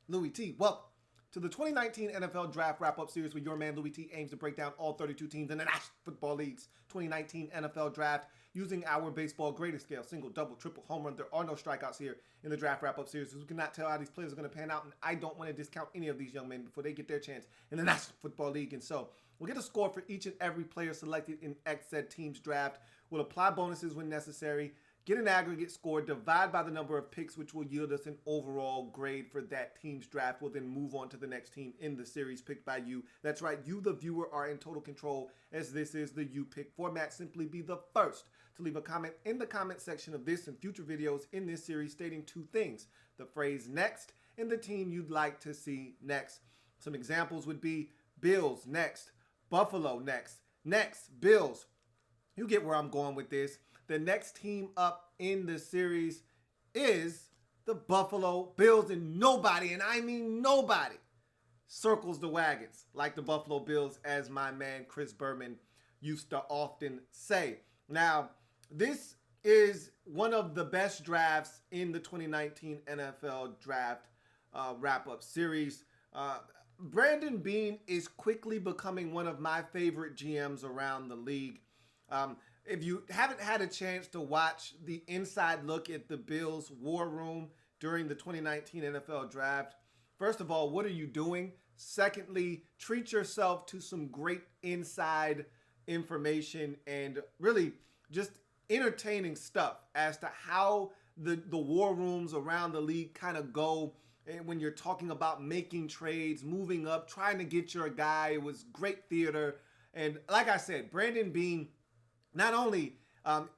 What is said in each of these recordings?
Louie Tee. Welcome to the 2019 NFL Draft Wrap-Up Series where your man Louie Tee aims to break down all 32 teams in the National Football League's 2019 NFL Draft using our baseball grading scale. Single, double, triple, home run. There are no strikeouts here in the Draft Wrap-Up Series. We cannot tell how these players are going to pan out, and I don't want to discount any of these young men before they get their chance in the National Football League. And so we'll get a score for each and every player selected in X said team's draft. We'll apply bonuses when necessary, get an aggregate score, divide by the number of picks, which will yield us an overall grade for that team's draft. We'll then move on to the next team in the series picked by you. That's right, you, the viewer, are in total control as this is the You Pick format. Simply be the first to leave a comment in the comment section of this and future videos in this series stating two things: the phrase next and the team you'd like to see next. Some examples would be Bills next, Buffalo next, Bills. You get where I'm going with this. The next team up in the series is the Buffalo Bills, and nobody, and I mean nobody, circles the wagons like the Buffalo Bills, as my man Chris Berman used to often say. Now, this is one of the best drafts in the 2019 NFL Draft Wrap-Up Series. Brandon Beane is quickly becoming one of my favorite GMs around the league. If you haven't had a chance to watch the inside look at the Bills' war room during the 2019 NFL Draft, first of all, what are you doing? Secondly, treat yourself to some great inside information and really just entertaining stuff as to how the war rooms around the league kind of go. And when you're talking about making trades, moving up, trying to get your guy, it was great theater. And like I said, Brandon Beane, not only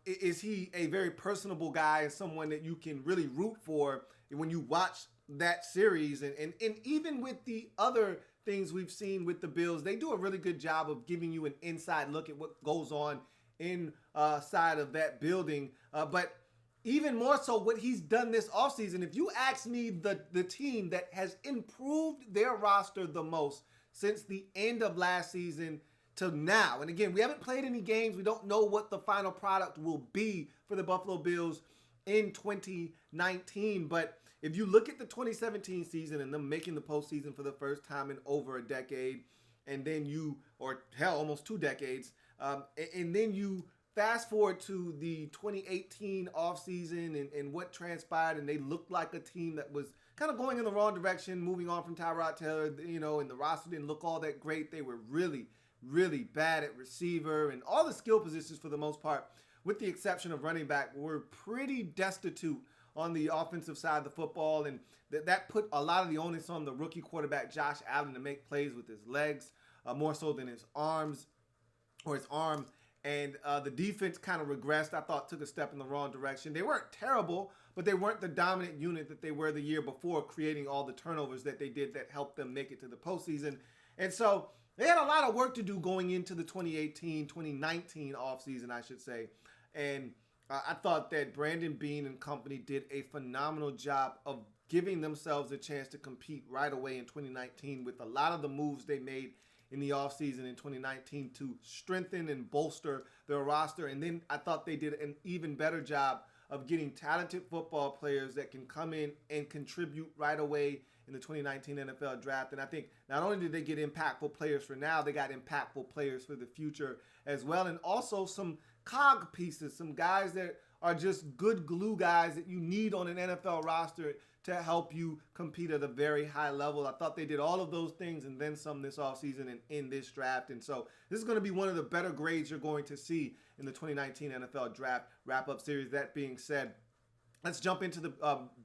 is he a very personable guy and someone that you can really root for when you watch that series, and even with the other things we've seen with the Bills, they do a really good job of giving you an inside look at what goes on inside of that building. But even more so what he's done this offseason. If you ask me the team that has improved their roster the most since the end of last season to now, and again, we haven't played any games. We don't know what the final product will be for the Buffalo Bills in 2019. But if you look at the 2017 season and them making the postseason for the first time in over a decade, and then or hell, almost 2 decades, and then you fast forward to the 2018 offseason and what transpired, and they looked like a team that was kind of going in the wrong direction, moving on from Tyrod Taylor, and the roster didn't look all that great. They were really bad at receiver, and all the skill positions for the most part, with the exception of running back, were pretty destitute on the offensive side of the football, and that put a lot of the onus on the rookie quarterback Josh Allen to make plays with his legs more so than his arms or his arm. And the defense kind of regressed. I thought took a step in the wrong direction. They weren't terrible, but they weren't the dominant unit that they were the year before, creating all the turnovers that they did that helped them make it to the postseason. And so they had a lot of work to do going into the 2019 offseason, I should say. And I thought that Brandon Beane and company did a phenomenal job of giving themselves a chance to compete right away in 2019 with a lot of the moves they made in the offseason in 2019 to strengthen and bolster their roster. And then I thought they did an even better job of getting talented football players that can come in and contribute right away in the 2019 NFL Draft. And I think not only did they get impactful players for now, they got impactful players for the future as well. And also some cog pieces, some guys that are just good glue guys that you need on an NFL roster to help you compete at a very high level. I thought they did all of those things and then some this offseason and in this draft. And so this is going to be one of the better grades you're going to see in the 2019 NFL Draft Wrap-Up Series. That being said, let's jump into the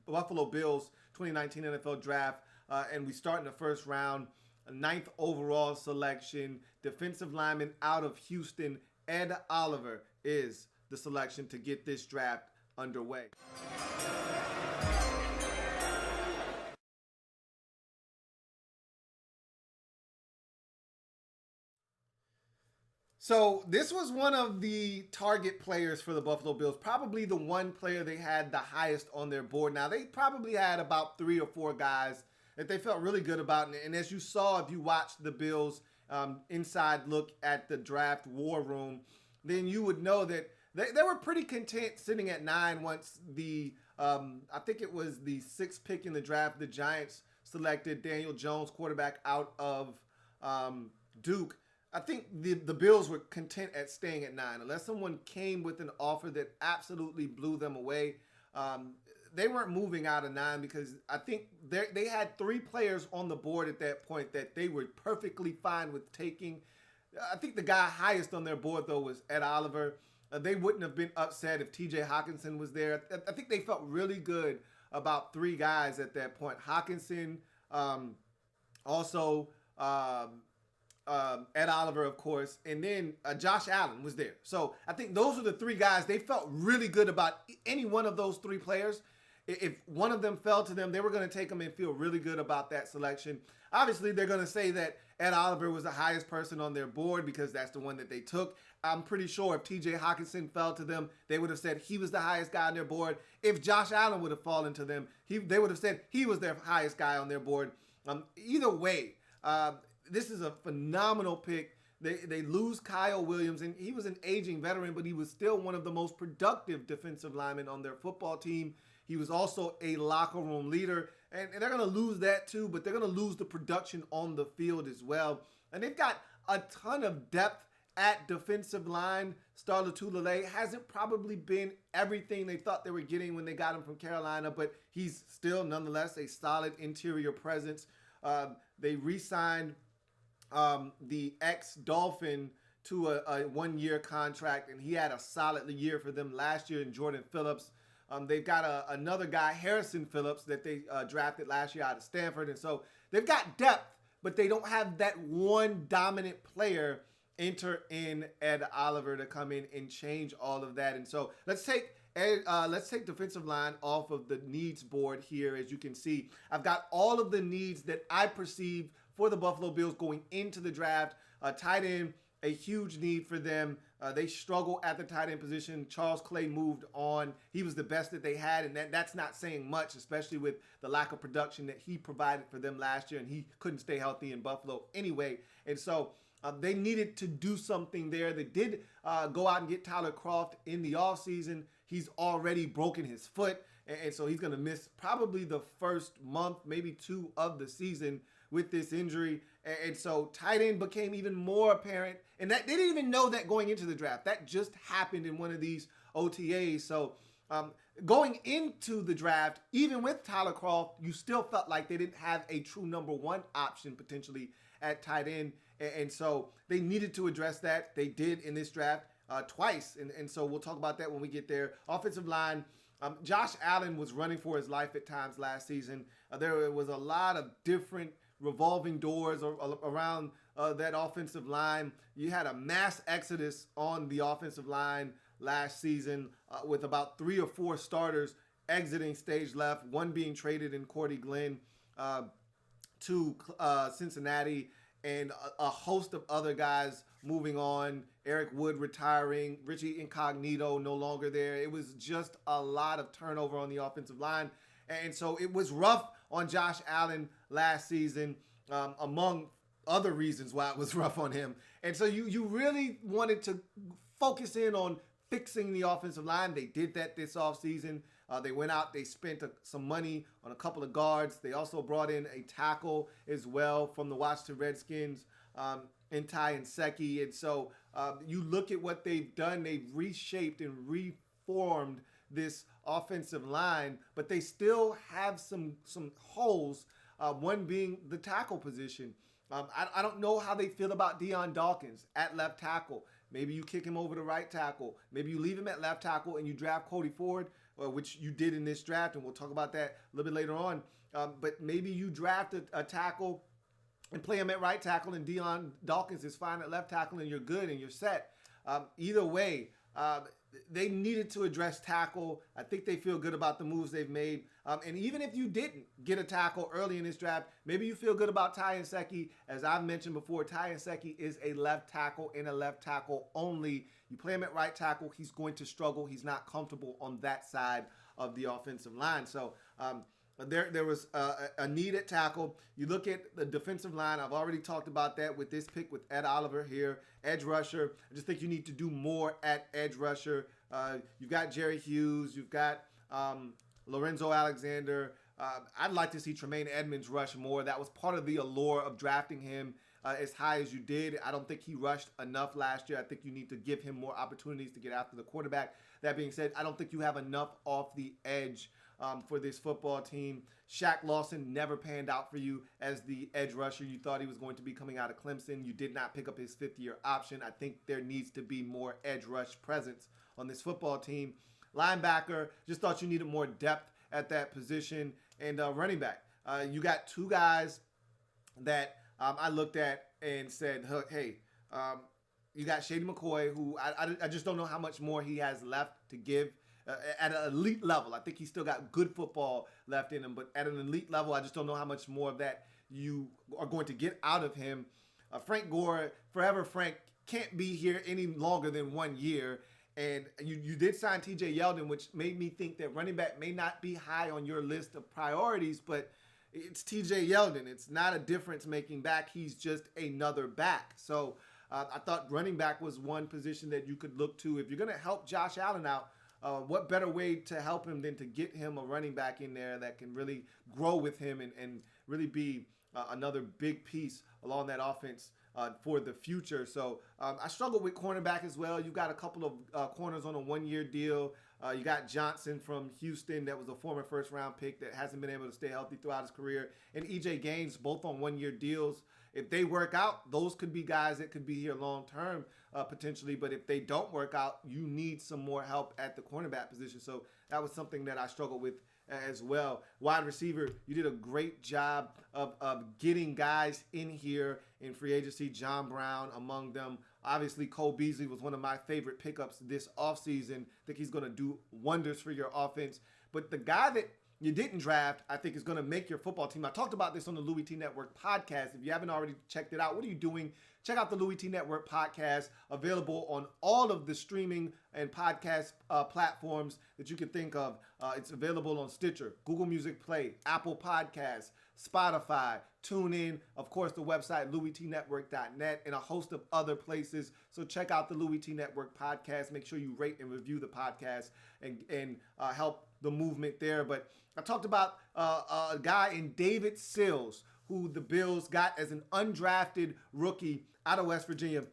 Buffalo Bills 2019 NFL Draft. And we start in the first round, a 9th overall selection, defensive lineman out of Houston, Ed Oliver is the selection to get this draft underway. So this was one of the target players for the Buffalo Bills, probably the one player they had the highest on their board. Now, they probably had about 3 or 4 guys that they felt really good about. And as you saw, if you watched the Bills inside look at the draft war room, then you would know that they were pretty content sitting at 9 once the, I think it was the 6th pick in the draft, the Giants selected Daniel Jones, quarterback out of Duke, I think the Bills were content at staying at 9. Unless someone came with an offer that absolutely blew them away, they weren't moving out of 9 because I think they had 3 players on the board at that point that they were perfectly fine with taking. I think the guy highest on their board, though, was Ed Oliver. They wouldn't have been upset if T.J. Hawkinson was there. I think they felt really good about 3 guys at that point. Hawkinson, also Ed Oliver, of course, and then Josh Allen was there. So I think those are the 3 guys. They felt really good about any one of those 3 players. If one of them fell to them, they were going to take them and feel really good about that selection. Obviously, they're going to say that Ed Oliver was the highest person on their board because that's the one that they took. I'm pretty sure if T.J. Hawkinson fell to them, they would have said he was the highest guy on their board. If Josh Allen would have fallen to them, they would have said he was their highest guy on their board. Either way, this is a phenomenal pick. They lose Kyle Williams, and he was an aging veteran, but he was still one of the most productive defensive linemen on their football team. He was also a locker room leader, and they're going to lose that too, but they're going to lose the production on the field as well. And they've got a ton of depth at defensive line. Star Lotulelei hasn't probably been everything they thought they were getting when they got him from Carolina, but he's still nonetheless a solid interior presence. They re-signed the ex-Dolphin to a 1-year contract, and he had a solid year for them last year in Jordan Phillips. They've got another guy, Harrison Phillips, that they drafted last year out of Stanford. And so they've got depth, but they don't have that one dominant player enter in Ed Oliver to come in and change all of that. And so let's take defensive line off of the needs board here. As you can see, I've got all of the needs that I perceive for the Buffalo Bills going into the draft. Tight end, a huge need for them. They struggle at the tight end position. Charles Clay moved on. He was the best that they had, and that's not saying much, especially with the lack of production that he provided for them last year, and he couldn't stay healthy in Buffalo anyway. And so they needed to do something there. They did go out and get Tyler Kroft in the offseason. He's already broken his foot, and so he's going to miss probably the first month, maybe 2 of the season with this injury. And so tight end became even more apparent. And that they didn't even know that going into the draft. That just happened in one of these OTAs. So going into the draft, even with Tyler Kroft, you still felt like they didn't have a true number 1 option potentially at tight end. And so they needed to address that. They did in this draft twice. And so we'll talk about that when we get there. Offensive line. Josh Allen was running for his life at times last season. There was a lot of different revolving doors around that offensive line. You had a mass exodus on the offensive line last season with about 3 or 4 starters exiting stage left, one being traded in Cordy Glenn to Cincinnati, and a host of other guys moving on. Eric Wood retiring, Richie Incognito no longer there. It was just a lot of turnover on the offensive line. And so it was rough on Josh Allen last season, among other reasons why it was rough on him. And so you really wanted to focus in on fixing the offensive line. They did that this offseason. They went out, they spent some money on a couple of guards. They also brought in a tackle as well from the Washington Redskins, in Ty Nsekhe. And so you look at what they've done. They've reshaped and reformed this offensive line, but they still have some holes, one being the tackle position. I don't know how they feel about Deion Dawkins at left tackle. Maybe you kick him over to right tackle. Maybe you leave him at left tackle and you draft Cody Ford, which you did in this draft, and we'll talk about that a little bit later on. But maybe you draft a tackle and play him at right tackle, and Deion Dawkins is fine at left tackle, and you're good and you're set. Either way, they needed to address tackle. I think they feel good about the moves they've made. And even if you didn't get a tackle early in this draft, maybe you feel good about Ty Nsekhe. As I've mentioned before, Ty Nsekhe is a left tackle and a left tackle only. You play him at right tackle, he's going to struggle. He's not comfortable on that side of the offensive line. So there was a need at tackle. You look at the defensive line. I've already talked about that with this pick with Ed Oliver here. Edge rusher. I just think you need to do more at edge rusher. You've got Jerry Hughes. You've got Lorenzo Alexander. I'd like to see Tremaine Edmonds rush more. That was part of the allure of drafting him as high as you did. I don't think he rushed enough last year. I think you need to give him more opportunities to get after the quarterback. That being said, I don't think you have enough off the edge for this football team. Shaq Lawson never panned out for you as the edge rusher. You thought he was going to be coming out of Clemson. You did not pick up his fifth-year option. I think there needs to be more edge rush presence on this football team. Linebacker, just thought you needed more depth at that position. And running back, you got two guys that I looked at and said, hey, you got Shady McCoy, who I just don't know how much more he has left to give at an elite level. I think he's still got good football left in him, but at an elite level, I just don't know how much more of that you are going to get out of him. Frank Gore, forever Frank, can't be here any longer than 1 year. And you did sign TJ Yeldon, which made me think that running back may not be high on your list of priorities, but it's TJ Yeldon. It's not a difference-making back. He's just another back. So I thought running back was one position that you could look to. If you're going to help Josh Allen out, what better way to help him than to get him a running back in there that can really grow with him and really be another big piece along that offense for the future. So I struggled with cornerback as well. You've got a couple of corners on a one-year deal. You got Johnson from Houston that was a former first-round pick that hasn't been able to stay healthy throughout his career. And E.J. Gaines, both on one-year deals. If they work out, those could be guys that could be here long-term potentially. But if they don't work out, you need some more help at the cornerback position. So that was something that I struggled with as well. Wide receiver, you did a great job of getting guys in here in free agency. John Brown among them. Obviously, Cole Beasley was one of my favorite pickups this offseason. I think he's going to do wonders for your offense. But the guy that you didn't draft, I think, is going to make your football team. I talked about this on the Louie Tee Network podcast. If you haven't already checked it out, what are you doing? Check out the Louie Tee Network podcast, available on all of the streaming and podcast platforms that you can think of. It's available on Stitcher, Google Music Play, Apple Podcasts, Spotify, TuneIn, of course, the website, LouieTeeNetwork.net, and a host of other places. So check out the Louie Tee Network podcast. Make sure you rate and review the podcast and help the movement there. But I talked about a guy in David Sills, who the Bills got as an undrafted rookie out of West Virginia.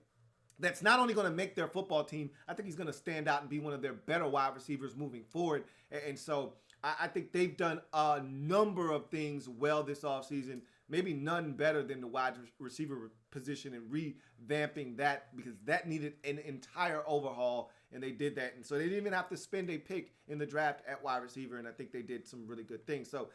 That's not only going to make their football team, I think he's going to stand out and be one of their better wide receivers moving forward. And so I think they've done a number of things well this offseason, maybe none better than the wide receiver position and revamping that, because that needed an entire overhaul, and they did that. And so they didn't even have to spend a pick in the draft at wide receiver, and I think they did some really good things. So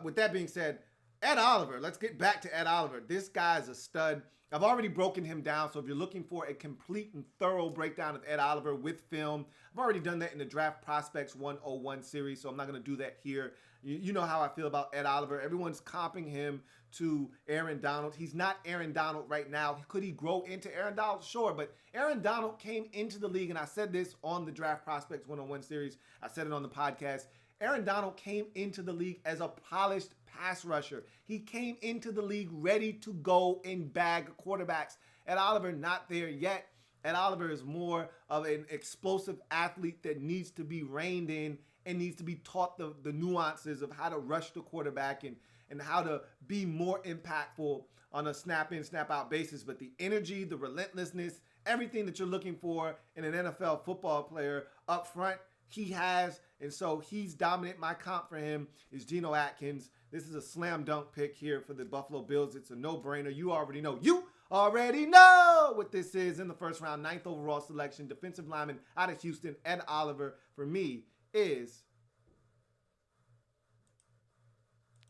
with that being said, Ed Oliver, let's get back to Ed Oliver. This guy is a stud. I've already broken him down, so if you're looking for a complete and thorough breakdown of Ed Oliver with film, I've already done that in the Draft Prospects 101 series, so I'm not going to do that here. You know how I feel about Ed Oliver. Everyone's comping him to Aaron Donald. He's not Aaron Donald right now. Could he grow into Aaron Donald? Sure, but Aaron Donald came into the league, and I said this on the Draft Prospects 101 series. I said it on the podcast. Aaron Donald came into the league as a polished pass rusher. He came into the league ready to go and bag quarterbacks. Ed Oliver, not there yet. Ed Oliver is more of an explosive athlete that needs to be reined in and needs to be taught the nuances of how to rush the quarterback and how to be more impactful on a snap-in, snap-out basis. But the energy, the relentlessness, everything that you're looking for in an NFL football player up front, he has, and so he's dominant. My comp for him is Geno Atkins. This is a slam dunk pick here for the Buffalo Bills. It's a no-brainer. You already know. You already know what this is in the first round. 9th overall selection, defensive lineman out of Houston, Ed Oliver, for me, is...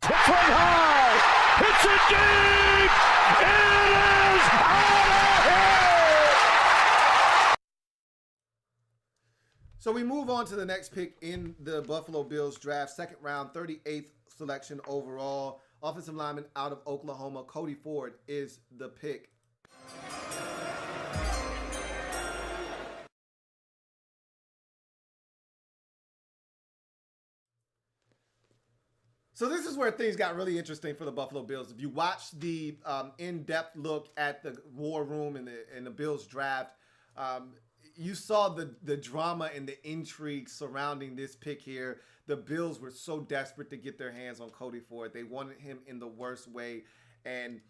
Hits one high. Hits it deep. It is out of here. So we move on to the next pick in the Buffalo Bills draft. Second round, 38th selection overall. Offensive lineman out of Oklahoma, Cody Ford is the pick. So this is where things got really interesting for the Buffalo Bills. If you watch the in-depth look at the war room and the Bills draft, you saw the drama and the intrigue surrounding this pick here. The Bills were so desperate to get their hands on Cody Ford. They wanted him in the worst way, and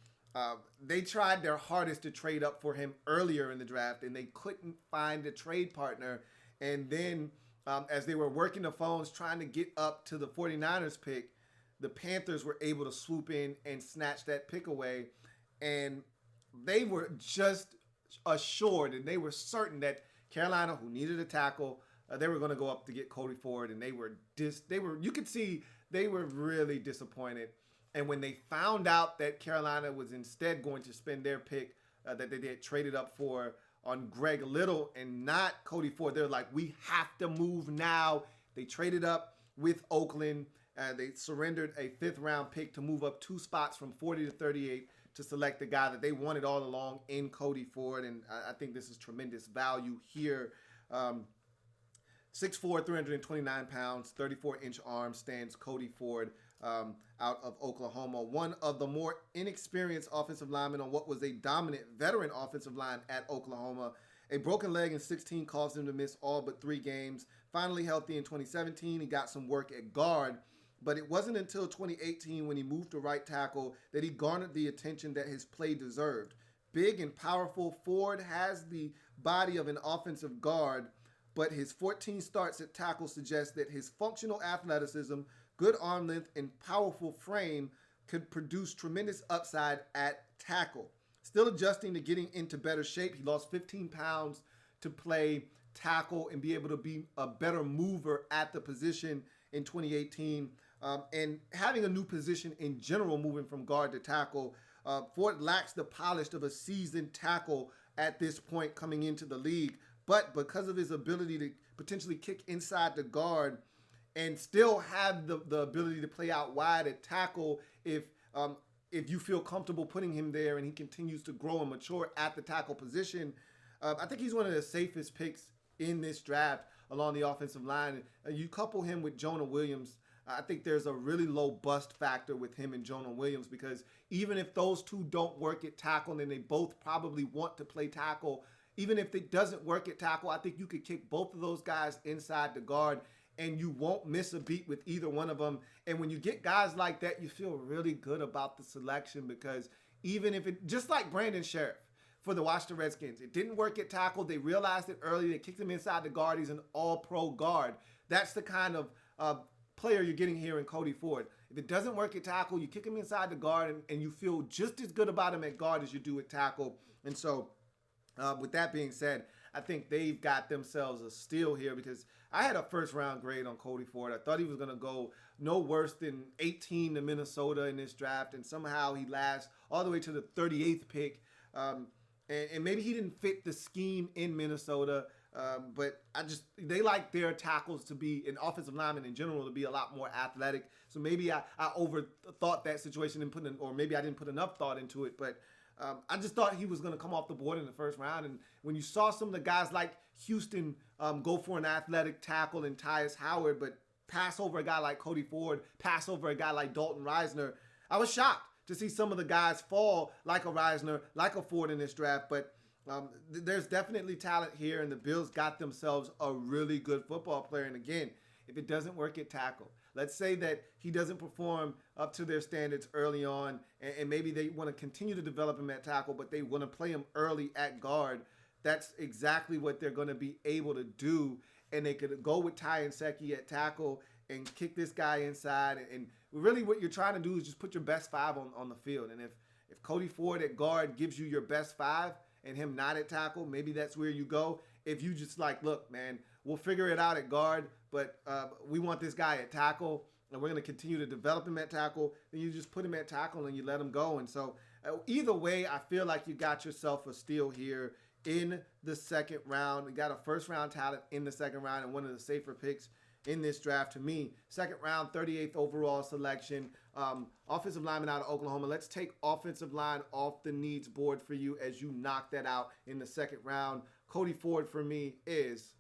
they tried their hardest to trade up for him earlier in the draft, and they couldn't find a trade partner. And then as they were working the phones trying to get up to the 49ers pick, the Panthers were able to swoop in and snatch that pick away. And they were just assured and they were certain that Carolina, who needed a tackle, they were going to go up to get Cody Ford. And you could see they were really disappointed. And when they found out that Carolina was instead going to spend their pick that they had traded up for on Greg Little and not Cody Ford, they're like, we have to move now. They traded up with Oakland. They surrendered a 5th-round pick to move up 2 spots from 40 to 38 to select the guy that they wanted all along in Cody Ford. And I think this is tremendous value here. 6'4", 329 pounds, 34-inch arm stands Cody Ford out of Oklahoma. One of the more inexperienced offensive linemen on what was a dominant veteran offensive line at Oklahoma. A broken leg in 16 caused him to miss all but 3 games. Finally healthy in 2017, he got some work at guard. But it wasn't until 2018 when he moved to right tackle that he garnered the attention that his play deserved. Big and powerful, Ford has the body of an offensive guard, but his 14 starts at tackle suggest that his functional athleticism, good arm length, and powerful frame could produce tremendous upside at tackle. Still adjusting to getting into better shape, he lost 15 pounds to play tackle and be able to be a better mover at the position in 2018. And having a new position in general, moving from guard to tackle, Ford lacks the polish of a seasoned tackle at this point coming into the league. But because of his ability to potentially kick inside the guard and still have the ability to play out wide at tackle, if you feel comfortable putting him there and he continues to grow and mature at the tackle position, I think he's one of the safest picks in this draft along the offensive line. You couple him with Jonah Williams, I think there's a really low bust factor with him and Jonah Williams, because even if those two don't work at tackle, then they both probably want to play tackle. Even if it doesn't work at tackle, I think you could kick both of those guys inside the guard and you won't miss a beat with either one of them. And when you get guys like that, you feel really good about the selection, because even if it, just like Brandon Sheriff for the Washington Redskins, it didn't work at tackle. They realized it early. They kicked him inside the guard. He's an all-pro guard. That's the kind of player you're getting here in Cody Ford. If it doesn't work at tackle, you kick him inside the guard and you feel just as good about him at guard as you do at tackle. And so with that being said, I think they've got themselves a steal here, because I had a 1st-round grade on Cody Ford. I thought he was going to go no worse than 18 to Minnesota in this draft, and somehow he lasts all the way to the 38th pick. And maybe he didn't fit the scheme in Minnesota, but they like their tackles to be, and offensive linemen in general, to be a lot more athletic. So maybe I overthought that situation and or maybe I didn't put enough thought into it. But I just thought he was going to come off the board in the 1st round. And when you saw some of the guys like Houston go for an athletic tackle and Tyus Howard, but pass over a guy like Cody Ford, pass over a guy like Dalton Reisner, I was shocked to see some of the guys fall like a Reisner, like a Ford in this draft. But there's definitely talent here, and the Bills got themselves a really good football player. And again, if it doesn't work at tackle, let's say that he doesn't perform up to their standards early on, and maybe they want to continue to develop him at tackle, but they want to play him early at guard. That's exactly what they're going to be able to do, and they could go with Ty and Secchi at tackle and kick this guy inside. And really what you're trying to do is just put your best 5 on the field. And if Cody Ford at guard gives you your best 5 and him not at tackle, maybe that's where you go. If you just like, look, man, we'll figure it out at guard, but we want this guy at tackle, and we're going to continue to develop him at tackle, then you just put him at tackle and you let him go. And so either way, I feel like you got yourself a steal here in the 2nd round. You got a 1st-round talent in the 2nd round, and one of the safer picks in this draft to me. 2nd round, 38th overall selection. Offensive lineman out of Oklahoma. Let's take offensive line off the needs board for you as you knock that out in the 2nd round. Cody Ford for me is...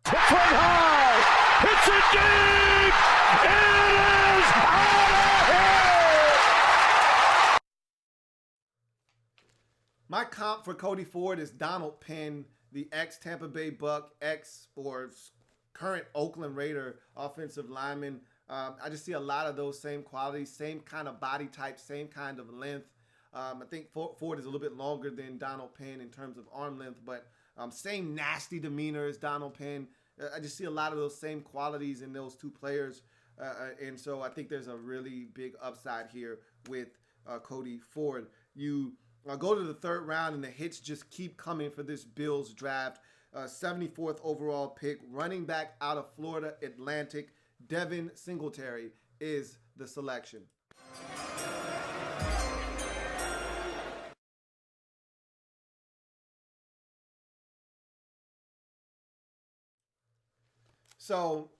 Hit from high! It's a deep! It is out of here! My comp for Cody Ford is Donald Penn. the ex-Tampa Bay Buck, or current Oakland Raider offensive lineman. I just see a lot of those same qualities, same kind of body type, same kind of length. I think Ford is a little bit longer than Donald Penn in terms of arm length, but same nasty demeanor as Donald Penn. I just see a lot of those same qualities in those two players. And so I think there's a really big upside here with Cody Ford. You go to the third round, and the hits just keep coming for this Bills draft. 74th overall pick, running back out of Florida Atlantic, Devin Singletary is the selection. So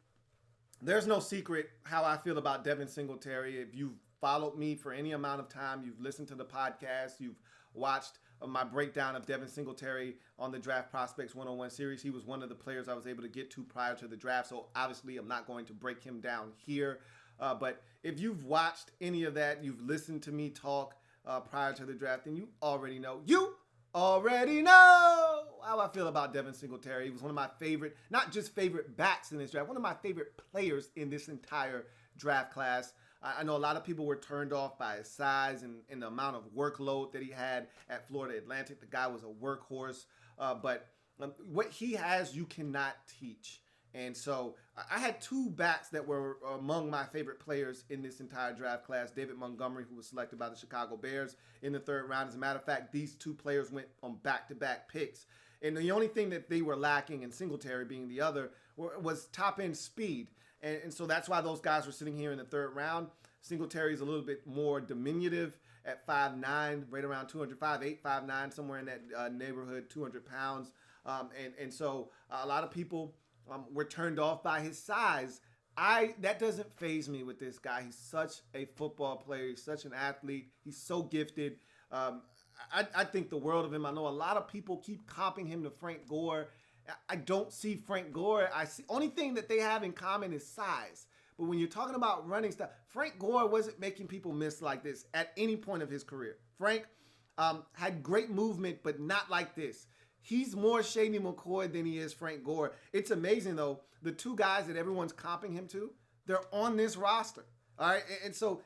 there's no secret how I feel about Devin Singletary. If you've followed me for any amount of time, you've listened to the podcast, you've watched my breakdown of Devin Singletary on the Draft Prospects 101 series. He was one of the players I was able to get to prior to the draft, so obviously I'm not going to break him down here. But if you've watched any of that, you've listened to me talk prior to the draft, then you already know. You already know how I feel about Devin Singletary. He was one of my favorite, not just favorite backs in this draft, one of my favorite players in this entire draft class. I know a lot of people were turned off by his size and the amount of workload that he had at Florida Atlantic. The guy was a workhorse, but what he has, you cannot teach. And so I had two backs that were among my favorite players in this entire draft class. David Montgomery, who was selected by the Chicago Bears in the third round. As a matter of fact, these two players went on back-to-back picks. And the only thing that they were lacking, in Singletary being the other, was top-end speed. And so that's why those guys were sitting here in the third round. Singletary is a little bit more diminutive at 5'9", right around 205, 5'9", somewhere in that neighborhood, 200 pounds. And so a lot of people were turned off by his size. That doesn't faze me with this guy. He's such a football player. He's such an athlete. He's so gifted. I think the world of him. I know a lot of people keep comping him to Frank Gore. I don't see Frank Gore. Only thing that they have in common is size. But when you're talking about running stuff, Frank Gore wasn't making people miss like this at any point of his career. Frank had great movement, but not like this. He's more Shady McCoy than he is Frank Gore. It's amazing, though, the two guys that everyone's comping him to, they're on this roster. All right, and so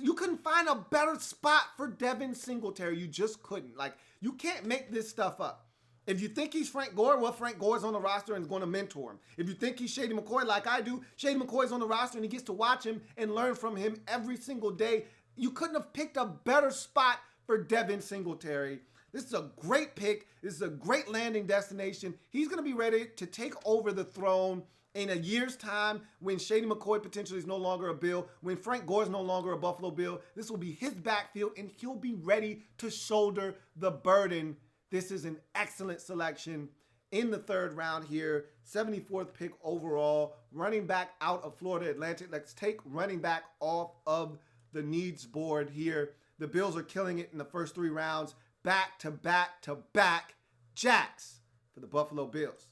you couldn't find a better spot for Devin Singletary. You just couldn't. Like, you can't make this stuff up. If you think he's Frank Gore, well, Frank Gore's on the roster and is going to mentor him. If you think he's Shady McCoy like I do, Shady McCoy's on the roster and he gets to watch him and learn from him every single day. You couldn't have picked a better spot for Devin Singletary. This is a great pick. This is a great landing destination. He's going to be ready to take over the throne in a year's time when Shady McCoy potentially is no longer a Bill, when Frank Gore is no longer a Buffalo Bill. This will be his backfield, and he'll be ready to shoulder the burden. This is an excellent selection in the third round here. 74th pick overall. Running back out of Florida Atlantic. Let's take running back off of the needs board here. The Bills are killing it in the first three rounds. Back to back to back jacks for the Buffalo Bills.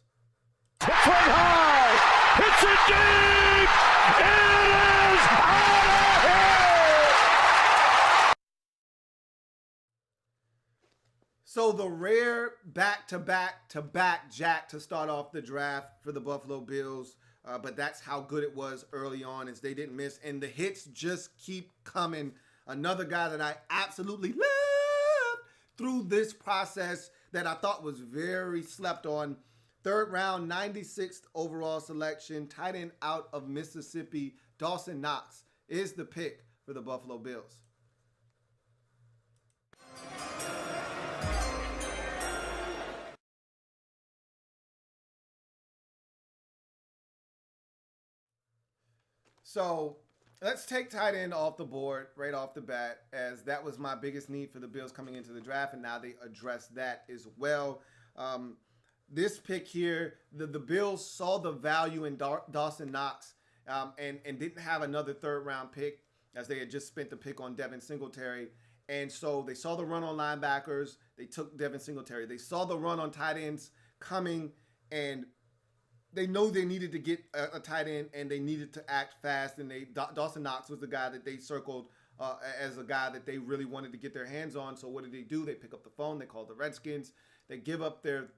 Hits one high. Hits it deep. It is out of here. So the rare back to back jack to start off the draft for the Buffalo Bills. But that's how good it was early on, as they didn't miss. And the hits just keep coming. Another guy that I absolutely love through this process that I thought was very slept on. Third round, 96th overall selection, tight end out of Mississippi, Dawson Knox is the pick for the Buffalo Bills. So let's take tight end off the board right off the bat, as that was my biggest need for the Bills coming into the draft, and now they address that as well. This pick here, the Bills saw the value in Dawson Knox and didn't have another third-round pick, as they had just spent the pick on Devin Singletary. And so they saw the run on linebackers. They took Devin Singletary. They saw the run on tight ends coming, and they know they needed to get a tight end, and they needed to act fast. And Dawson Knox was the guy that they circled as a guy that they really wanted to get their hands on. So what did they do? They pick up the phone. They call the Redskins. They give up their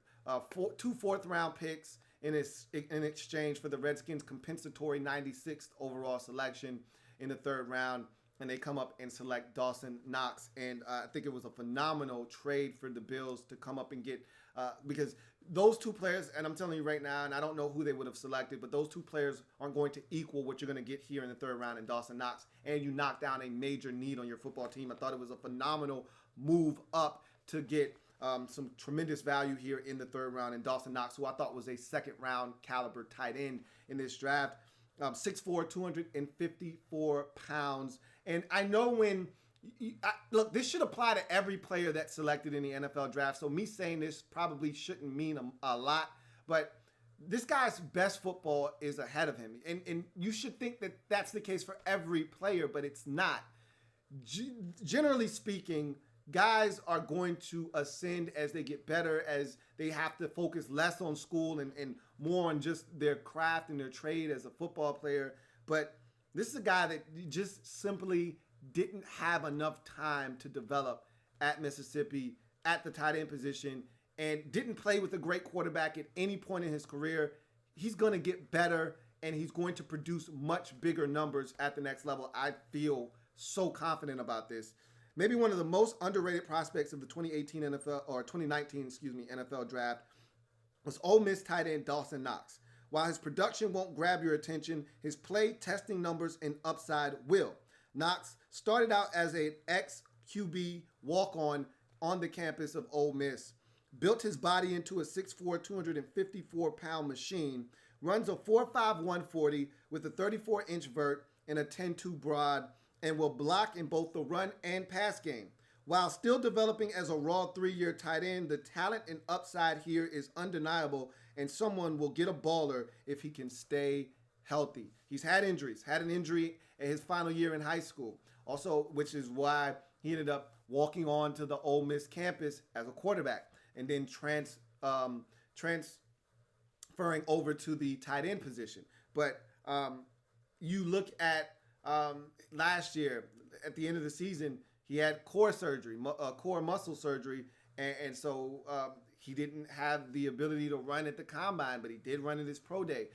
two fourth-round picks in exchange for the Redskins' compensatory 96th overall selection in the third round. And they come up and select Dawson Knox. And I think it was a phenomenal trade for the Bills to come up and get, because those two players, and I'm telling you right now, and I don't know who they would have selected, but those two players aren't going to equal what you're going to get here in the third round in Dawson Knox. And you knock down a major need on your football team. I thought it was a phenomenal move up to get some tremendous value here in the third round in Dawson Knox, who I thought was a second-round caliber tight end in this draft. 6'4", 254 pounds. And I know when, look, this should apply to every player that's selected in the NFL draft. So me saying this probably shouldn't mean a lot. But this guy's best football is ahead of him. And you should think that that's the case for every player, but it's not. Generally speaking, guys are going to ascend as they get better, as they have to focus less on school and more on just their craft and their trade as a football player. But this is a guy that just simply didn't have enough time to develop at Mississippi at the tight end position and didn't play with a great quarterback at any point in his career. He's going to get better, and he's going to produce much bigger numbers at the next level. I feel so confident about this. Maybe one of the most underrated prospects of the 2019 NFL draft was Ole Miss tight end Dawson Knox. While his production won't grab your attention, his play testing numbers and upside will. Knox started out as an ex-QB walk-on on the campus of Ole Miss, built his body into a 6'4", 254-pound machine, runs a 4.5 140 with a 34-inch vert and a 10.2 broad, and will block in both the run and pass game. While still developing as a raw 3-year tight end, the talent and upside here is undeniable, and someone will get a baller if he can stay healthy. He's had injuries, had an injury in his final year in high school, also, which is why he ended up walking on to the Ole Miss campus as a quarterback and then transferring over to the tight end position. But you look at last year, at the end of the season, he had core muscle surgery, and so he didn't have the ability to run at the combine, but he did run at his pro day.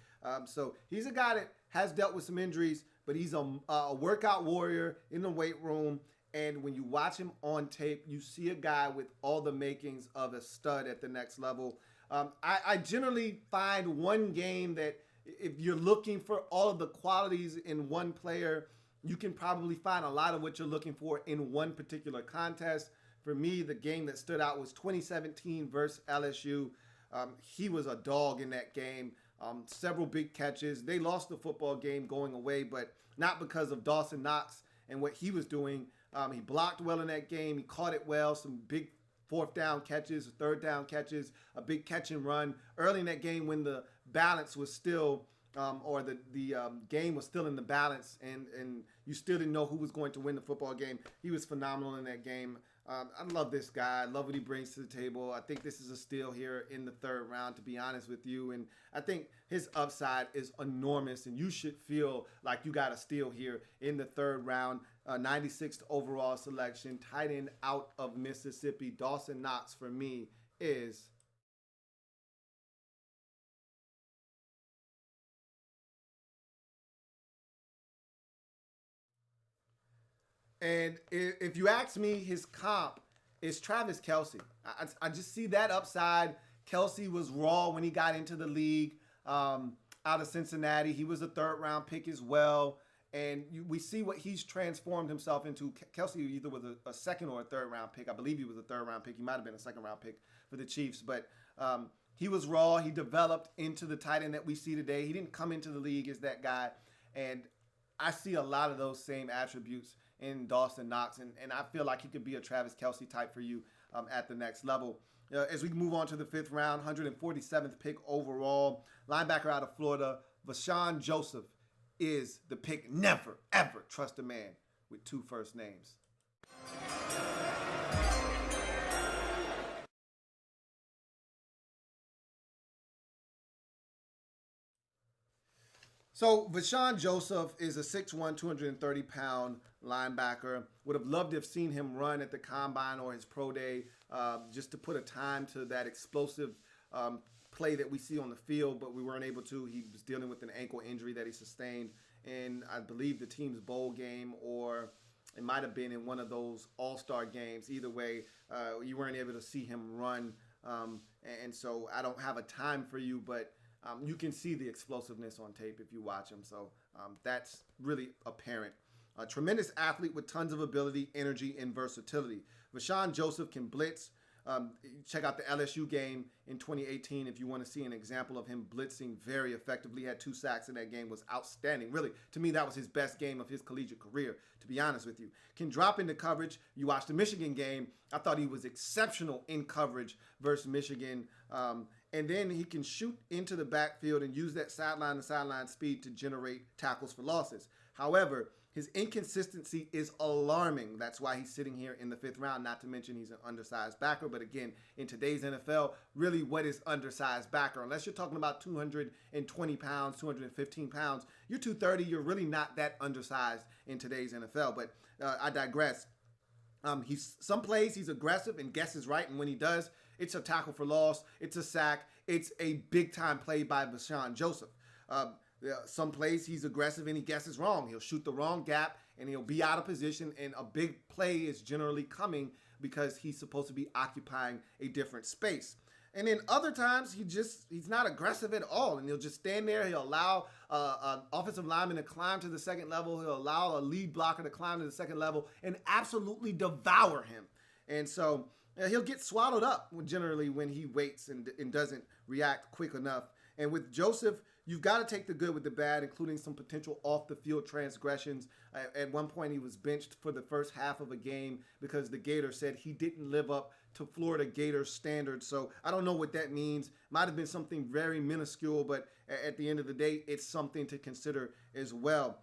So he's a guy that has dealt with some injuries, but he's a workout warrior in the weight room. And when you watch him on tape, you see a guy with all the makings of a stud at the next level. I generally find one game that if you're looking for all of the qualities in one player, you can probably find a lot of what you're looking for in one particular contest. For me, the game that stood out was 2017 versus LSU. He was a dog in that game. Several big catches. They lost the football game going away, but not because of Dawson Knox and what he was doing. He blocked well in that game. He caught it well. Some big fourth down catches, third down catches, a big catch and run early in that game when the balance was still, the game was still in the balance, and you still didn't know who was going to win the football game. He was phenomenal in that game. I love this guy. I love what he brings to the table. I think this is a steal here in the third round, to be honest with you. And I think his upside is enormous, and you should feel like you got a steal here in the third round. 96th overall selection, tight end out of Mississippi. Dawson Knox, for me, is and if you ask me, his comp is Travis Kelce. I just see that upside. Kelce was raw when he got into the league out of Cincinnati. He was a third-round pick as well. And we see what he's transformed himself into. Kelce either was a second or a third-round pick. I believe he was a third-round pick. He might have been a second-round pick for the Chiefs. But he was raw. He developed into the tight end that we see today. He didn't come into the league as that guy. And I see a lot of those same attributes in Dawson Knox. And I feel like he could be a Travis Kelce type for you at the next level. As we move on to the fifth round, 147th pick overall, linebacker out of Florida, Vashawn Joseph is the pick. Never, ever trust a man with two first names. So Vashawn Joseph is a 6'1", 230-pound linebacker. Would have loved to have seen him run at the combine or his pro day just to put a time to that explosive play that we see on the field, but we weren't able to. He was dealing with an ankle injury that he sustained in, I believe, the team's bowl game, or it might have been in one of those all-star games. Either way, you weren't able to see him run, and so I don't have a time for you, but you can see the explosiveness on tape if you watch him, so that's really apparent. A tremendous athlete with tons of ability, energy, and versatility. Vashawn Joseph can blitz. Check out the LSU game in 2018 if you want to see an example of him blitzing very effectively. He had 2 sacks in that game, was outstanding. Really, to me, that was his best game of his collegiate career, to be honest with you. Can drop into coverage. You watch the Michigan game. I thought he was exceptional in coverage versus Michigan. And then he can shoot into the backfield and use that sideline-to-sideline speed to generate tackles for losses. However, his inconsistency is alarming. That's why he's sitting here in the 5th round, not to mention he's an undersized backer. But again, in today's NFL, really what is undersized backer? Unless you're talking about 220 pounds, 215 pounds, you're 230, you're really not that undersized in today's NFL. But I digress. Some plays he's aggressive and guesses right, and when he does, it's a tackle for loss, it's a sack, it's a big-time play by Vashawn Joseph. Some plays he's aggressive and he guesses wrong. He'll shoot the wrong gap and he'll be out of position, and a big play is generally coming because he's supposed to be occupying a different space. And then other times he's not aggressive at all, and he'll just stand there. He'll allow an offensive lineman to climb to the second level. He'll allow a lead blocker to climb to the second level and absolutely devour him. And so he'll get swallowed up generally when he waits and doesn't react quick enough. And with Joseph, you've got to take the good with the bad, including some potential off-the-field transgressions. At one point, he was benched for the first half of a game because the Gators said he didn't live up to Florida Gators standards. So I don't know what that means. Might have been something very minuscule, but at the end of the day, it's something to consider as well.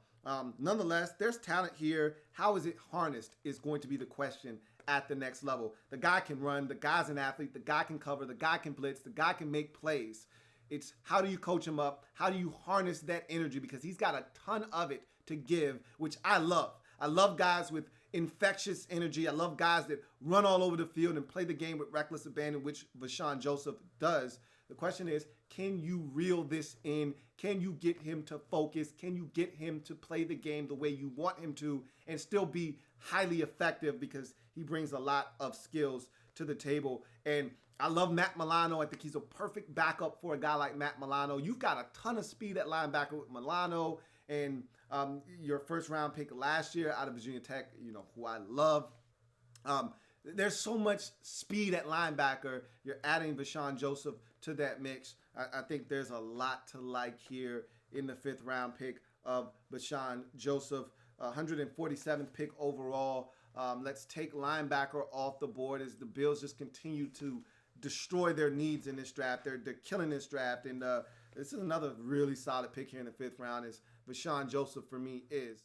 Nonetheless, there's talent here. How is it harnessed is going to be the question at the next level. The guy can run. The guy's an athlete. The guy can cover. The guy can blitz. The guy can make plays. It's how do you coach him up? How do you harness that energy? Because he's got a ton of it to give, which I love. I love guys with infectious energy. I love guys that run all over the field and play the game with reckless abandon, which Vashawn Joseph does. The question is, can you reel this in? Can you get him to focus? Can you get him to play the game the way you want him to and still be highly effective, because he brings a lot of skills to the table. And I love Matt Milano. I think he's a perfect backup for a guy like Matt Milano. You've got a ton of speed at linebacker with Milano, and your first-round pick last year out of Virginia Tech, who I love. There's so much speed at linebacker. You're adding Vashawn Joseph to that mix. I think there's a lot to like here in the 5th-round pick of Vashawn Joseph, 147th pick overall. Let's take linebacker off the board as the Bills just continue to destroy their needs in this draft. They're killing this draft, and this is another really solid pick here in the 5th round. Is Vashawn Joseph for me is.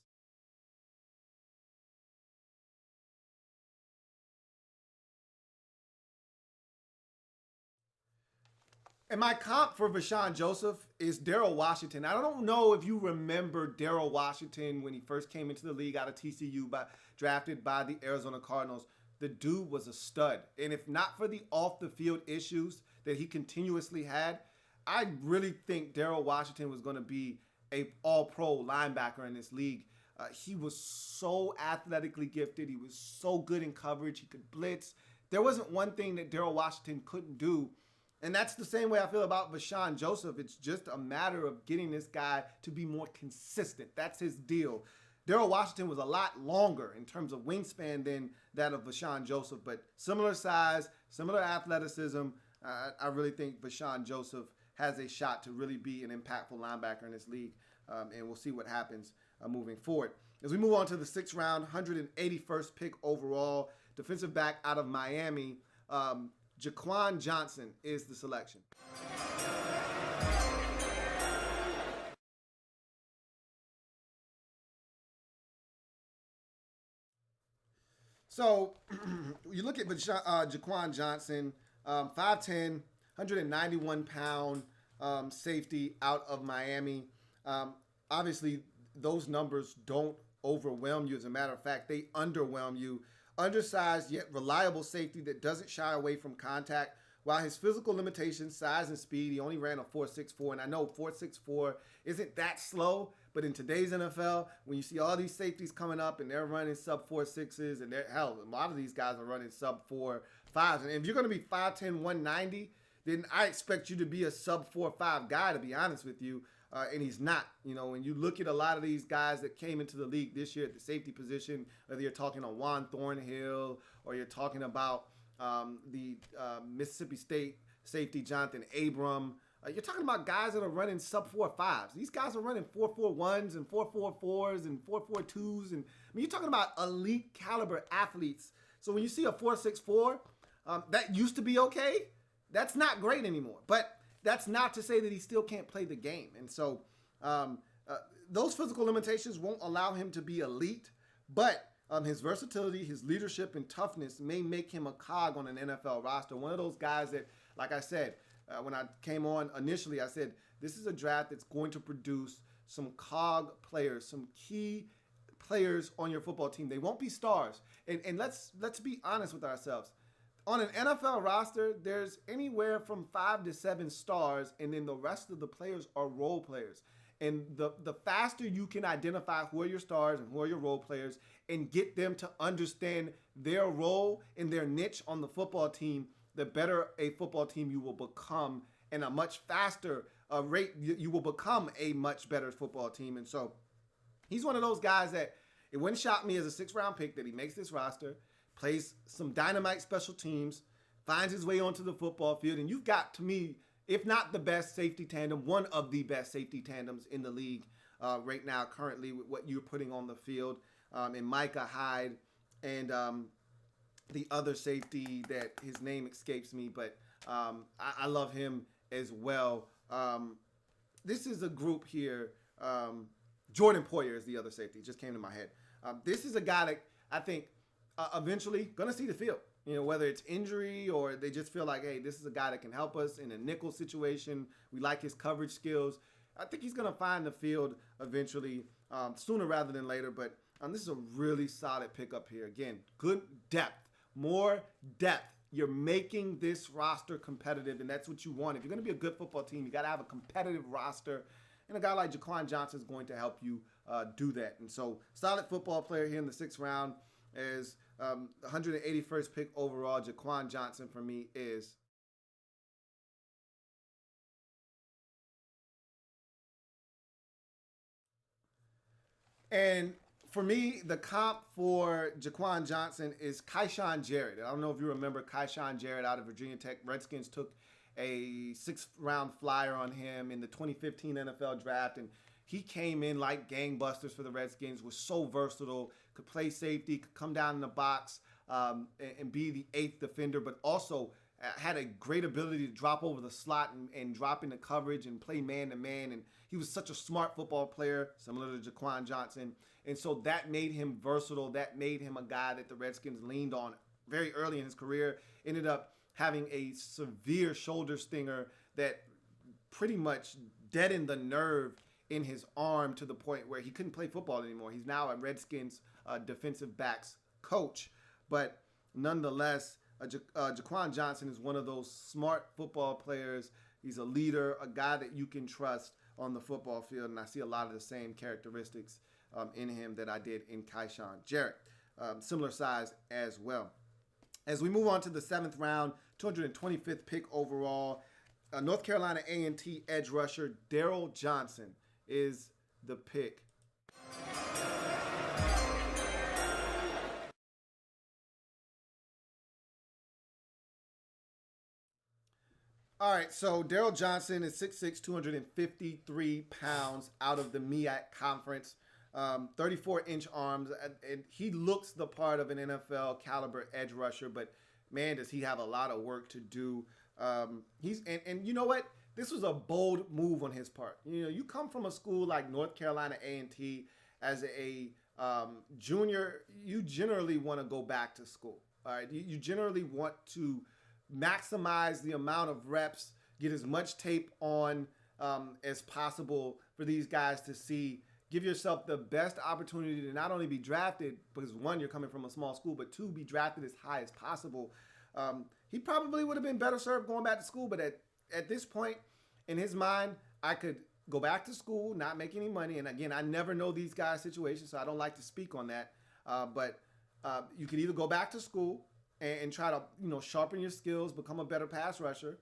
And my comp for Vashawn Joseph is Darryl Washington. I don't know if you remember Darryl Washington when he first came into the league out of TCU, drafted by the Arizona Cardinals. The dude was a stud. And if not for the off-the-field issues that he continuously had, I really think Darryl Washington was going to be a all-pro linebacker in this league. He was so athletically gifted. He was so good in coverage. He could blitz. There wasn't one thing that Darryl Washington couldn't do. And that's the same way I feel about Vashawn Joseph. It's just a matter of getting this guy to be more consistent. That's his deal. Darryl Washington was a lot longer in terms of wingspan than that of Vashawn Joseph, but similar size, similar athleticism. I really think Vashawn Joseph has a shot to really be an impactful linebacker in this league, and we'll see what happens moving forward. As we move on to the 6th round, 181st pick overall, defensive back out of Miami, Jaquan Johnson is the selection. So you look at Jaquan Johnson, 5'10", 191-pound safety out of Miami. Obviously, those numbers don't overwhelm you. As a matter of fact, they underwhelm you. Undersized yet reliable safety that doesn't shy away from contact, while his physical limitations, size and speed, he only ran a 4.64, and I know 4.64 isn't that slow, but in today's NFL, when you see all these safeties coming up and they're running sub 4.6s, and hell, a lot of these guys are running sub 4.5s, and if you're going to be 5'10", 190, then I expect you to be a sub 4.5 guy, to be honest with you, and he's not. You know, when you look at a lot of these guys that came into the league this year at the safety position, whether you're talking on Juan Thornhill or you're talking about the Mississippi State safety Jonathan Abram. You're talking about guys that are running sub 4.5s. These guys are running 4.41s and 4.44s and 4.42s. And I mean, you're talking about elite caliber athletes. So when you see a 4.64, that used to be okay. That's not great anymore. But that's not to say that he still can't play the game. And so those physical limitations won't allow him to be elite. But his versatility, his leadership, and toughness may make him a cog on an NFL roster. One of those guys that, like I said, when I came on initially, I said, this is a draft that's going to produce some cog players, some key players on your football team. They won't be stars. And let's be honest with ourselves. On an NFL roster, there's anywhere from 5 to 7 stars, and then the rest of the players are role players. And the faster you can identify who are your stars and who are your role players and get them to understand their role and their niche on the football team, the better a football team you will become, and a much faster rate you will become a much better football team. And so he's one of those guys that it wouldn't shock me as a 6th-round pick that he makes this roster, plays some dynamite special teams, finds his way onto the football field, and you've got, to me, if not the best safety tandem, one of the best safety tandems in the league right now, currently, with what you're putting on the field. And Micah Hyde and the other safety that his name escapes me, but I love him as well. This is a group here. Jordan Poyer is the other safety. It just came to my head. This is a guy that I think eventually going to see the field. You know, whether it's injury or they just feel like, hey, this is a guy that can help us in a nickel situation. We like his coverage skills. I think he's going to find the field eventually, sooner rather than later. But this is a really solid pickup here. Again, good depth, more depth. You're making this roster competitive, and that's what you want. If you're going to be a good football team, you got to have a competitive roster. And a guy like Jaquan Johnson is going to help you do that. And so, solid football player here in the 6th round. As 181st pick overall, Jaquan Johnson for me is. And for me, the comp for Jaquan Johnson is Kyshawn Jarrett. I don't know if you remember Kyshawn Jarrett out of Virginia Tech. Redskins took a 6th-round flyer on him in the 2015 NFL draft, and he came in like gangbusters for the Redskins, was so versatile, could play safety, could come down in the box and be the 8th defender, but also had a great ability to drop over the slot and drop into coverage and play man-to-man. And he was such a smart football player, similar to Jaquan Johnson. And so that made him versatile. That made him a guy that the Redskins leaned on very early in his career. Ended up having a severe shoulder stinger that pretty much deadened the nerve in his arm to the point where he couldn't play football anymore. He's now a Redskins defensive backs coach. But nonetheless, Jaquan Johnson is one of those smart football players. He's a leader, a guy that you can trust on the football field. And I see a lot of the same characteristics in him that I did in Kyshawn Jarrett. Similar size as well. As we move on to the 7th round, 225th pick overall, North Carolina A&T edge rusher Daryl Johnson is the pick. All right, so Daryl Johnson is 6'6", 253 pounds out of the MEAC conference, 34-inch arms, and he looks the part of an NFL caliber edge rusher, but man, does he have a lot of work to do. And you know what? This was a bold move on his part. You know, you come from a school like North Carolina A&T as a junior, you generally want to go back to school. All right, you generally want to maximize the amount of reps, get as much tape on as possible for these guys to see. Give yourself the best opportunity to not only be drafted, because one, you're coming from a small school, but two, be drafted as high as possible. He probably would have been better served going back to school. But at this point, in his mind, I could go back to school, not make any money. And again, I never know these guys' situations, so I don't like to speak on that. But you could either go back to school and try to, sharpen your skills, become a better pass rusher,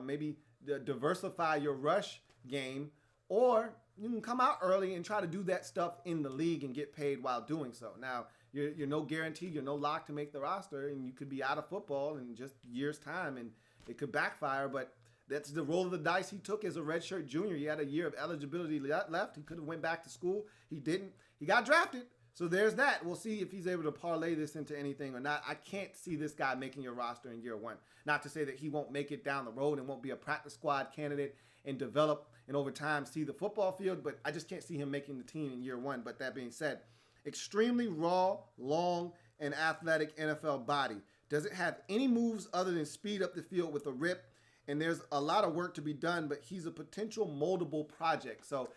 maybe diversify your rush game, or you can come out early and try to do that stuff in the league and get paid while doing so. Now, you're no guarantee, you're no lock to make the roster, and you could be out of football in just years' time, and it could backfire, but that's the roll of the dice he took as a redshirt junior. He had a year of eligibility left. He could have went back to school. He didn't. He got drafted. So there's that. We'll see if he's able to parlay this into anything or not. I can't see this guy making your roster in year one. Not to say that he won't make it down the road and won't be a practice squad candidate and develop and over time see the football field, but I just can't see him making the team in year one. But that being said, extremely raw, long, and athletic NFL body. Doesn't have any moves other than speed up the field with a rip, and there's a lot of work to be done, but he's a potential moldable project. So,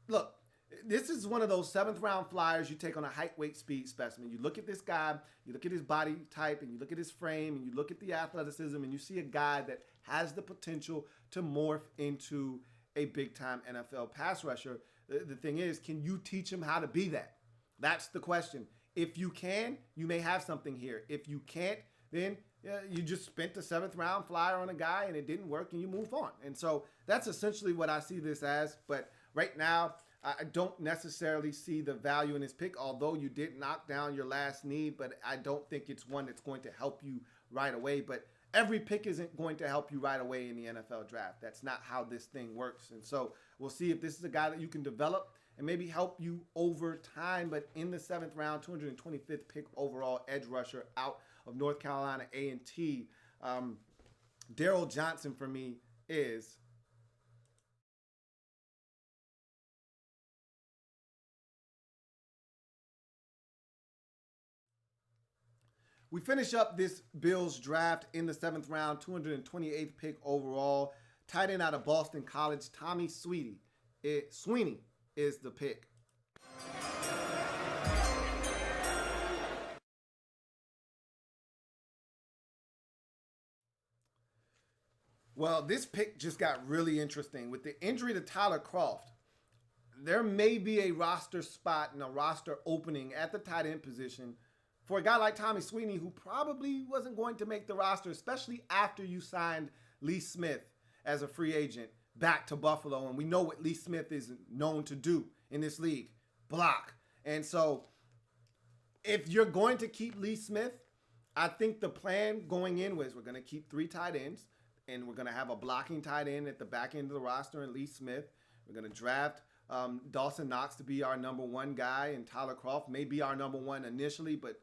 look, this is one of those 7th round flyers you take on a height, weight, speed specimen. You look at this guy, you look at his body type, and you look at his frame, and you look at the athleticism, and you see a guy that has the potential to morph into a big-time NFL pass rusher. The thing is, can you teach him how to be that? That's the question. If you can, you may have something here. If you can't, then you just spent the 7th round flyer on a guy and it didn't work and you move on. And so that's essentially what I see this as. But right now, I don't necessarily see the value in his pick, although you did knock down your last need, but I don't think it's one that's going to help you right away. But every pick isn't going to help you right away in the NFL draft. That's not how this thing works. And so we'll see if this is a guy that you can develop and maybe help you over time. But in the 7th round, 225th pick overall, edge rusher out of North Carolina A&T, Darryl Johnson for me is we finish up this Bills draft in the 7th round, 228th pick overall. Tight end out of Boston College, Tommy Sweeney is the pick. Well, this pick just got really interesting. With the injury to Tyler Kroft, there may be a roster spot and a roster opening at the tight end position for a guy like Tommy Sweeney, who probably wasn't going to make the roster, especially after you signed Lee Smith as a free agent back to Buffalo. And we know what Lee Smith is known to do in this league, block. And so if you're going to keep Lee Smith, I think the plan going in was we're going to keep 3 tight ends, and we're going to have a blocking tight end at the back end of the roster and Lee Smith. We're going to draft Dawson Knox to be our number 1 guy, and Tyler Kroft may be our number 1 initially, but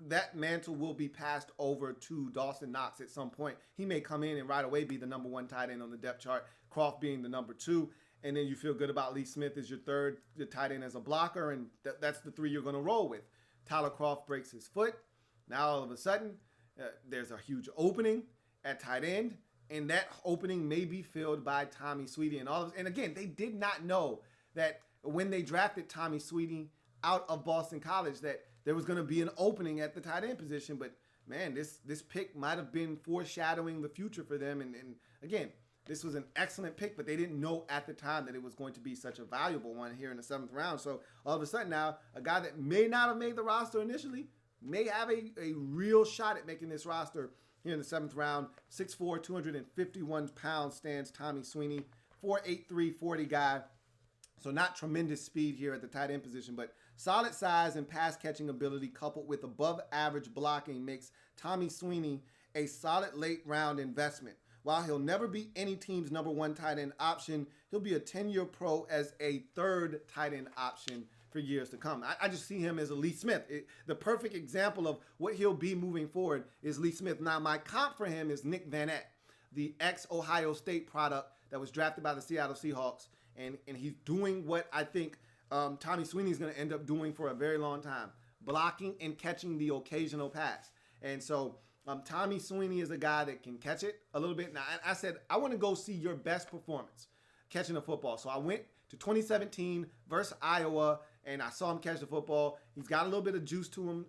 that mantle will be passed over to Dawson Knox at some point. He may come in and right away be the number 1 tight end on the depth chart, Kroft being the number 2, and then you feel good about Lee Smith as your 3rd tight end as a blocker, and that's the 3 you're going to roll with. Tyler Kroft breaks his foot. Now all of a sudden, there's a huge opening at tight end, and that opening may be filled by Tommy Sweeney. And again, they did not know that when they drafted Tommy Sweeney out of Boston College that there was going to be an opening at the tight end position. But man, this pick might have been foreshadowing the future for them. And again, this was an excellent pick, but they didn't know at the time that it was going to be such a valuable one here in the 7th round. So all of a sudden now, a guy that may not have made the roster initially may have a real shot at making this roster here in the 7th round. 6'4", 251 pounds stands Tommy Sweeney, 4'8", 40 guy. So not tremendous speed here at the tight end position, but solid size and pass catching ability coupled with above average blocking makes Tommy Sweeney a solid late round investment. While he'll never be any team's number 1 tight end option, he'll be a 10-year pro as a 3rd tight end option for years to come. I just see him as a Lee Smith. The perfect example of what he'll be moving forward is Lee Smith. Now, my comp for him is Nick Van Eck, the ex-Ohio State product that was drafted by the Seattle Seahawks. And he's doing what I think Tommy Sweeney is going to end up doing for a very long time, blocking and catching the occasional pass. And so Tommy Sweeney is a guy that can catch it a little bit. Now, I said, I want to go see your best performance catching a football. So I went to 2017 versus Iowa, and I saw him catch the football. He's got a little bit of juice to him,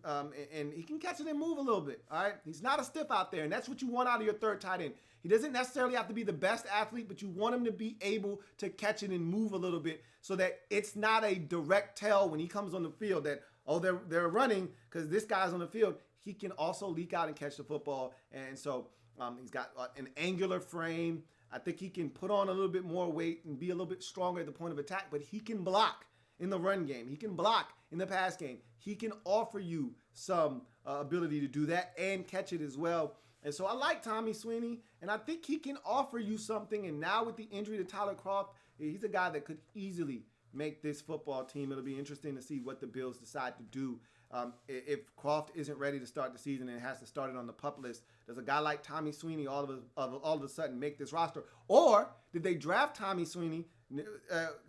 and he can catch it and move a little bit, all right? He's not a stiff out there, and that's what you want out of your third tight end. He doesn't necessarily have to be the best athlete, but you want him to be able to catch it and move a little bit so that it's not a direct tell when he comes on the field that, oh, they're running because this guy's on the field. He can also leak out and catch the football, and so he's got an angular frame. I think he can put on a little bit more weight and be a little bit stronger at the point of attack, but he can block in the run game. He can block in the pass game. He can offer you some ability to do that and catch it as well. And so I like Tommy Sweeney, and I think he can offer you something. And now with the injury to Tyler Kroft, he's a guy that could easily make this football team. It'll be interesting to see what the Bills decide to do. If Kroft isn't ready to start the season and has to start it on the PUP list, does a guy like Tommy Sweeney all of a sudden make this roster? Or did they draft Tommy Sweeney?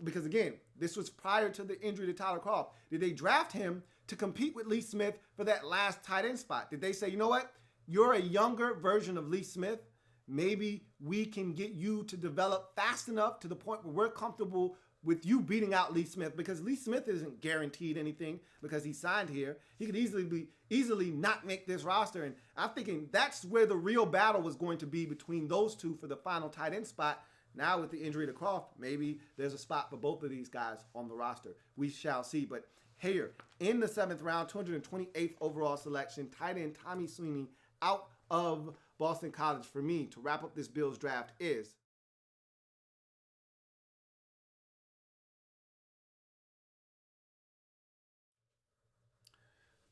Because again, this was prior to the injury to Tyler Kroft. Did they draft him to compete with Lee Smith for that last tight end spot? Did they say, you know what? You're a younger version of Lee Smith. Maybe we can get you to develop fast enough to the point where we're comfortable with you beating out Lee Smith, because Lee Smith isn't guaranteed anything because he signed here. He could easily not make this roster. And I'm thinking that's where the real battle was going to be between those two for the final tight end spot. Now with the injury to Kroft, maybe there's a spot for both of these guys on the roster. We shall see. But here in the 7th round, 228th overall selection, tight end Tommy Sweeney out of Boston College for me to wrap up this Bills draft is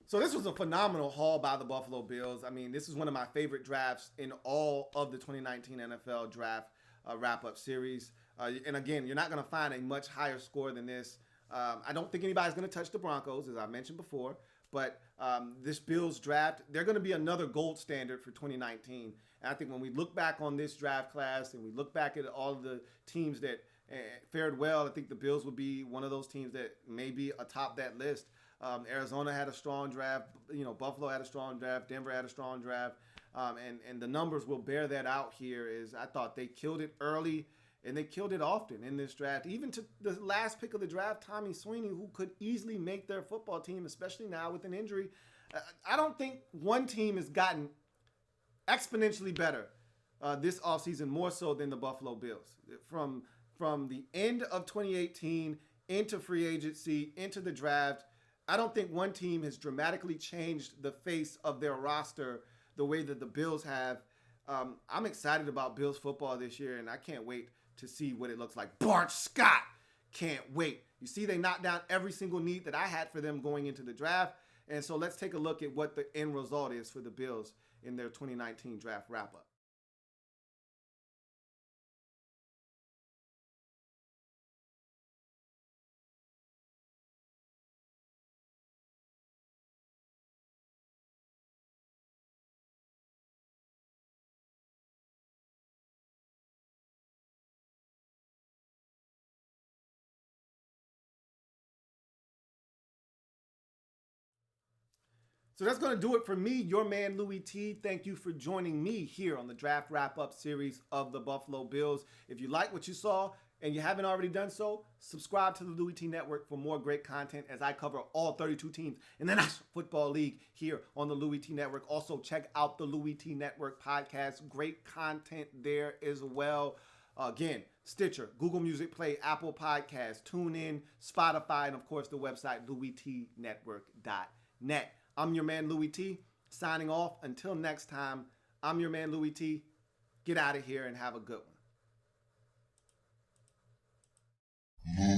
So this was a phenomenal haul by the Buffalo Bills. I mean, this is one of my favorite drafts in all of the 2019 NFL draft wrap-up series. And again, you're not going to find a much higher score than this. I don't think anybody's going to touch the Broncos, as I mentioned before. But this Bills draft, they're going to be another gold standard for 2019. And I think when we look back on this draft class and we look back at all of the teams that fared well, I think the Bills will be one of those teams that may be atop that list. Arizona had a strong draft. Buffalo had a strong draft. Denver had a strong draft. And the numbers will bear that out here. Is I thought they killed it early and they killed it often in this draft. Even to the last pick of the draft, Tommy Sweeney, who could easily make their football team, especially now with an injury. I don't think one team has gotten exponentially better this offseason, more so than the Buffalo Bills. From the end of 2018 into free agency, into the draft, I don't think one team has dramatically changed the face of their roster the way that the Bills have. I'm excited about Bills football this year, and I can't wait to see what it looks like. Bart Scott, can't wait. You see, they knocked down every single need that I had for them going into the draft. And so let's take a look at what the end result is for the Bills in their 2019 draft wrap-up. So that's going to do it for me, your man Louie Tee. Thank you for joining me here on the Draft Wrap-Up series of the Buffalo Bills. If you like what you saw and you haven't already done so, subscribe to the Louie Tee Network for more great content as I cover all 32 teams in the National Football League here on the Louie Tee Network. Also, check out the Louie Tee Network podcast. Great content there as well. Again, Stitcher, Google Music Play, Apple Podcasts, TuneIn, Spotify, and of course the website louieteenetwork.net. I'm your man, Louie Tee, signing off. Until next time, I'm your man, Louie Tee. Get out of here and have a good one.